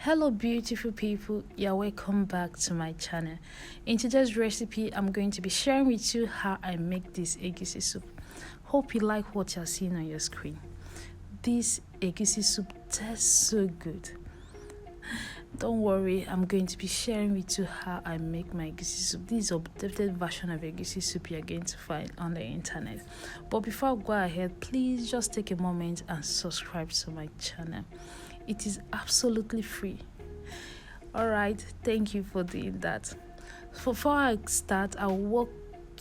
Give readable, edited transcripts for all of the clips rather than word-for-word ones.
Hello beautiful people, you're welcome back to my channel. In today's recipe, I'm going to be sharing with you how I make this EGUSI soup. Hope you like what you're seeing on your screen. This EGUSI soup tastes so good. Don't worry, I'm going to be sharing with you how I make my EGUSI soup. This is an updated version of EGUSI soup you're going to find on the internet. But before I go ahead, please just take a moment and subscribe to my channel. It is absolutely free. Alright, thank you for doing that. Before I start, I'll walk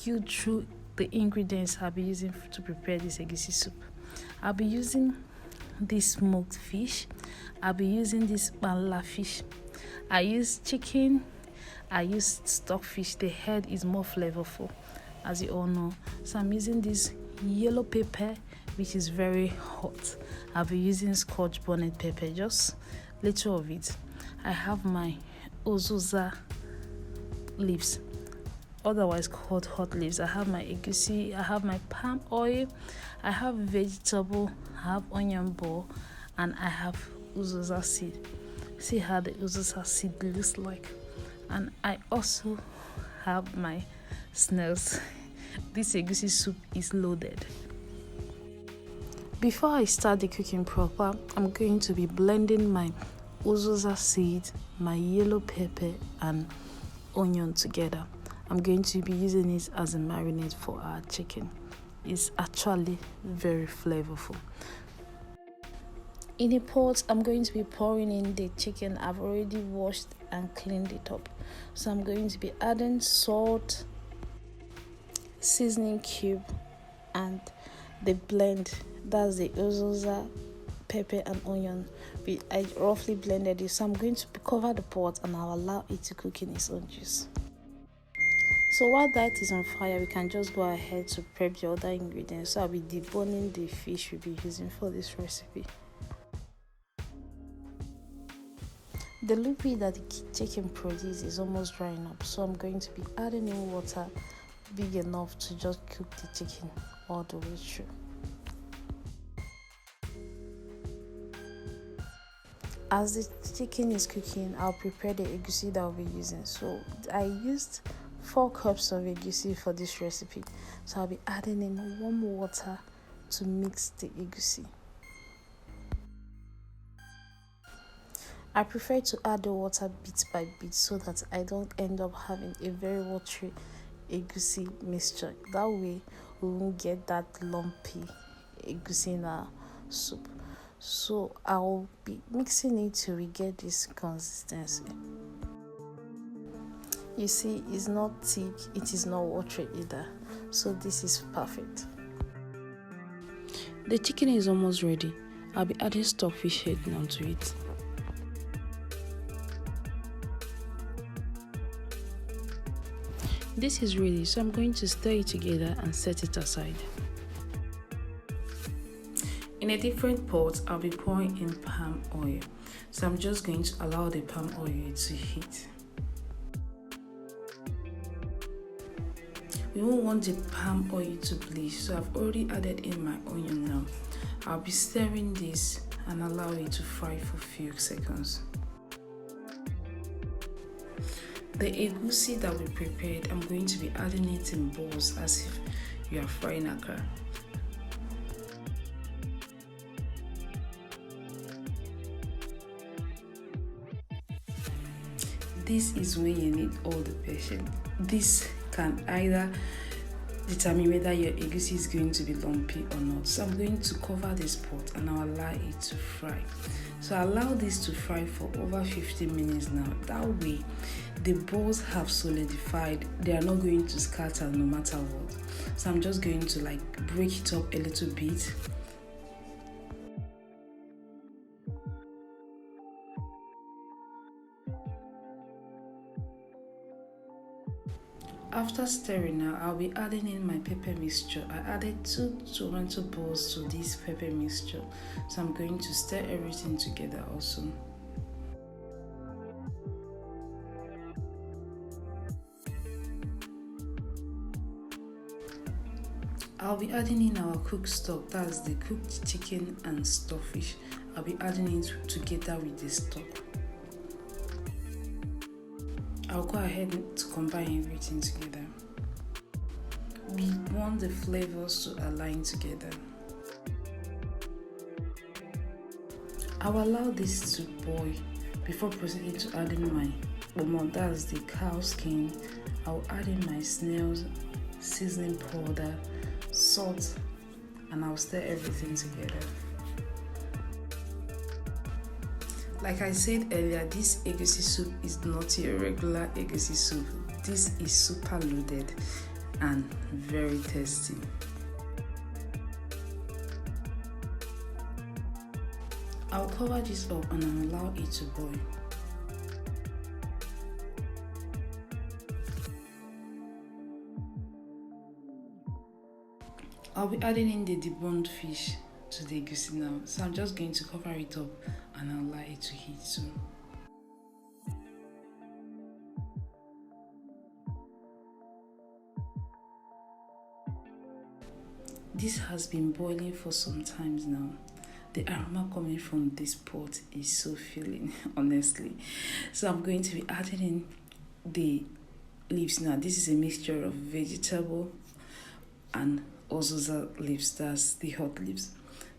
you through the ingredients I'll be using to prepare this EGUSI soup. I'll be using this smoked fish. I'll be using this bala fish. I use chicken. I use stockfish. The head is more flavorful, as you all know. So I'm using this yellow pepper, which is very hot. I'll be using scotch bonnet pepper, just little of it. I have my uziza leaves, otherwise called hot leaves. I have my egusi, I have my palm oil, I have vegetable, I have onion ball, and I have uziza seed. See how the uziza seed looks like. And I also have my snails. This egusi soup is loaded. Before I start the cooking proper, I'm going to be blending my uziza seed, my yellow pepper and onion together. I'm going to be using it as a marinade for our chicken. It's actually very flavorful. In a pot, I'm going to be pouring in the chicken. I've already washed and cleaned it up. So I'm going to be adding salt, seasoning cube, and the blend. That's the uziza, pepper and onion. I roughly blended it, so I'm going to cover the pot and I'll allow it to cook in its own juice. So while that is on fire, we can just go ahead to prep the other ingredients. So I'll be deboning the fish we'll be using for this recipe. The liquid that the chicken produces is almost drying up, so I'm going to be adding in water big enough to just cook the chicken all the way through. As the chicken is cooking, I'll prepare the egusi that I'll be using. So I used 4 cups of egusi for this recipe. So I'll be adding in warm water to mix the egusi. I prefer to add the water bit by bit so that I don't end up having a very watery egusi mixture. That way we won't get that lumpy egusi in our soup. So I'll be mixing it till we get this consistency. You see, it's not thick, it is not watery either. So this is perfect. The chicken is almost ready. I'll be adding stockfish head now to it. This is ready, so I'm going to stir it together and set it aside. In a different pot, I'll be pouring in palm oil. So I'm just going to allow the palm oil to heat. We won't want the palm oil to bleach, so I've already added in my onion now. I'll be stirring this and allow it to fry for a few seconds. The egusi that we prepared, I'm going to be adding it in balls as if you are frying akara. This is when you need all the patience. This can either determine whether your egusi is going to be lumpy or not. So I'm going to cover this pot and I'll allow it to fry. So allow this to fry for over 15 minutes now. That way, the balls have solidified. They are not going to scatter no matter what. So I'm just going to break it up a little bit. After stirring now, I'll be adding in my pepper mixture. I added 2 tomato balls to this pepper mixture. So I'm going to stir everything together also. I'll be adding in our cooked stock, that's the cooked chicken and stockfish. I'll be adding it together with the stock. I'll go ahead to combine everything together. We want the flavors to align together. I'll allow this to boil before proceeding to adding my omo, that's the cow skin. I'll add in my snails, seasoning powder, salt, and I'll stir everything together. Like I said earlier, this egusi soup is not your regular egusi soup. This is super loaded and very tasty. I'll cover this up and allow it to boil. I'll be adding in the deboned fish to the egusi now, so I'm just going to cover it up and allow it to heat soon. This has been boiling for some times now. The aroma coming from this pot is so filling, honestly. So I'm going to be adding in the leaves now. This is a mixture of vegetable and also leaves, that's the hot leaves.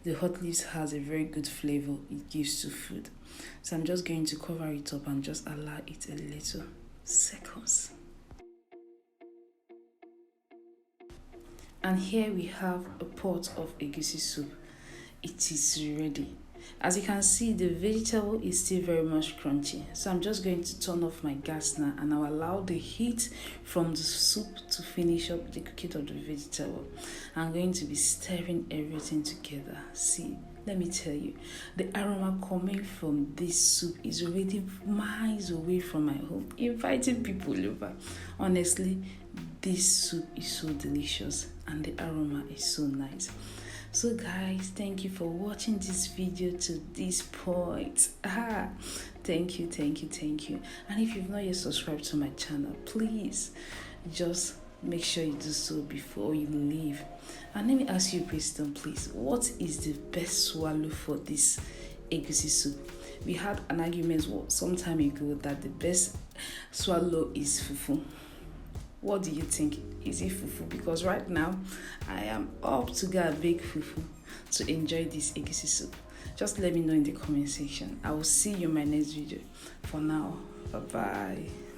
The hot leaves has a very good flavor it gives to food. So I'm just going to cover it up and just allow it a little seconds. And here we have a pot of egusi soup. It is ready. As you can see, the vegetable is still very much crunchy. So I'm just going to turn off my gas now and I'll allow the heat from the soup to finish up the cooking of the vegetable. I'm going to be stirring everything together. See, let me tell you, the aroma coming from this soup is already miles away from my home, inviting people over. Honestly, this soup is so delicious and the aroma is so nice. So guys, thank you for watching this video to this point. Thank you. And if you've not yet subscribed to my channel, please just make sure you do so before you leave. And let me ask you a question, please. What is the best swallow for this egusi soup? We had an argument some time ago that the best swallow is fufu. What do you think? Is it fufu? Because right now, I am up to go and bake fufu to enjoy this egusi soup. Just let me know in the comment section. I will see you in my next video. For now, bye-bye.